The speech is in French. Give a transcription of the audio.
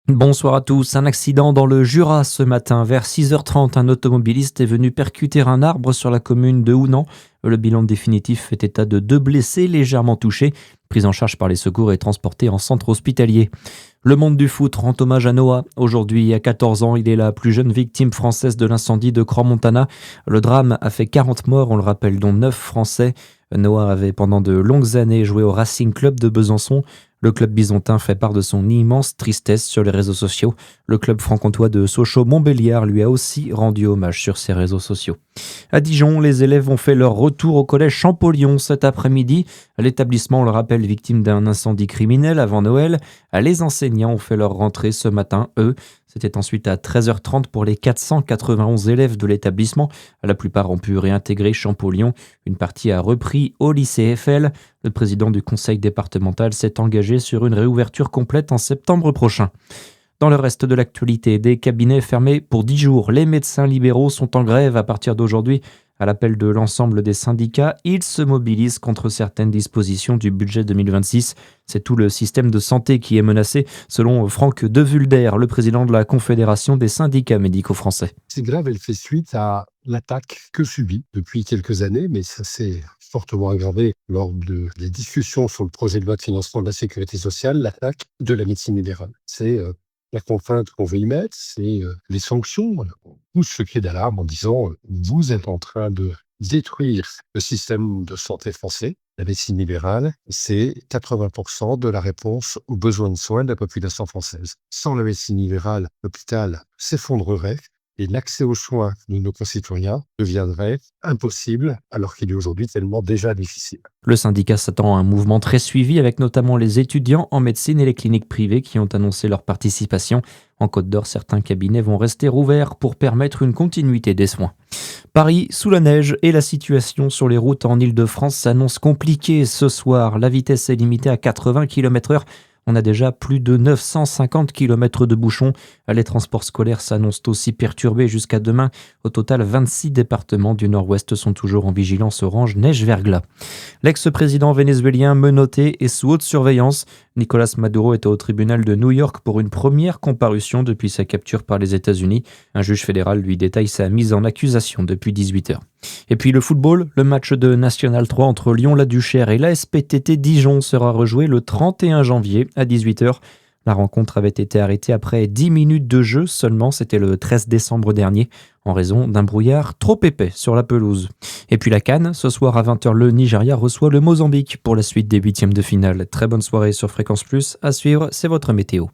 Bonsoir à tous. Un accident dans le Jura ce matin. Vers 6h30, un automobiliste est venu percuter un arbre sur la commune de Hounan. Le bilan définitif fait état de 2 blessés légèrement touchés, pris en charge par les secours et transportés en centre hospitalier. Le monde du foot rend hommage à Noah. Aujourd'hui, à 14 ans, il est la plus jeune victime française de l'incendie de Crans-Montana. Le drame a fait 40 morts, on le rappelle, dont 9 Français. Noah avait pendant de longues années joué au Racing Club de Besançon. Le club bisontin fait part de son immense tristesse sur les réseaux sociaux. Le club franc-comtois de Sochaux-Montbéliard lui a aussi rendu hommage sur ses réseaux sociaux. À Dijon, les élèves ont fait leur retour au collège Champollion cet après-midi. L'établissement, on le rappelle, victime d'un incendie criminel avant Noël. Les enseignants ont fait leur rentrée ce matin, eux. C'était ensuite à 13h30 pour les 491 élèves de l'établissement. La plupart ont pu réintégrer Champollion. Une partie a repris au lycée Eiffel. Le président du conseil départemental s'est engagé sur une réouverture complète en septembre prochain. Dans le reste de l'actualité, des cabinets fermés pour 10 jours. Les médecins libéraux sont en grève à partir d'aujourd'hui. À l'appel de l'ensemble des syndicats, ils se mobilisent contre certaines dispositions du budget 2026. C'est tout le système de santé qui est menacé, selon Franck Devulder, le président de la Confédération des syndicats médicaux français. Cette grève, elle fait suite à l'attaque que subit depuis quelques années, mais ça s'est fortement aggravé lors des discussions sur le projet de loi de financement de la sécurité sociale, l'attaque de la médecine libérale. C'est la contrainte qu'on veut y mettre, c'est les sanctions. On pousse ce cri d'alarme en disant vous êtes en train de détruire le système de santé français. La médecine libérale, c'est 80% de la réponse aux besoins de soins de la population française. Sans la médecine libérale, l'hôpital s'effondrerait et l'accès aux soins de nos concitoyens deviendrait impossible, alors qu'il est aujourd'hui tellement déjà difficile. Le syndicat s'attend à un mouvement très suivi avec notamment les étudiants en médecine et les cliniques privées qui ont annoncé leur participation. En Côte d'Or, certains cabinets vont rester ouverts pour permettre une continuité des soins. Paris sous la neige et la situation sur les routes en Île-de-France s'annonce compliquée ce soir. La vitesse est limitée à 80 km/h. On a déjà plus de 950 km de bouchons. Les transports scolaires s'annoncent aussi perturbés jusqu'à demain. Au total, 26 départements du nord-ouest sont toujours en vigilance orange neige-verglas. L'ex-président vénézuélien menotté est sous haute surveillance. Nicolas Maduro était au tribunal de New York pour une première comparution depuis sa capture par les États-Unis. Un juge fédéral lui détaille sa mise en accusation depuis 18 heures. Et puis le football, le match de National 3 entre Lyon-la-Duchère et l'ASPTT Dijon sera rejoué le 31 janvier à 18h. La rencontre avait été arrêtée après 10 minutes de jeu seulement, c'était le 13 décembre dernier, en raison d'un brouillard trop épais sur la pelouse. Et puis la CAN, ce soir à 20h, le Nigeria reçoit le Mozambique pour la suite des huitièmes de finale. Très bonne soirée sur Fréquence Plus, à suivre, c'est votre météo.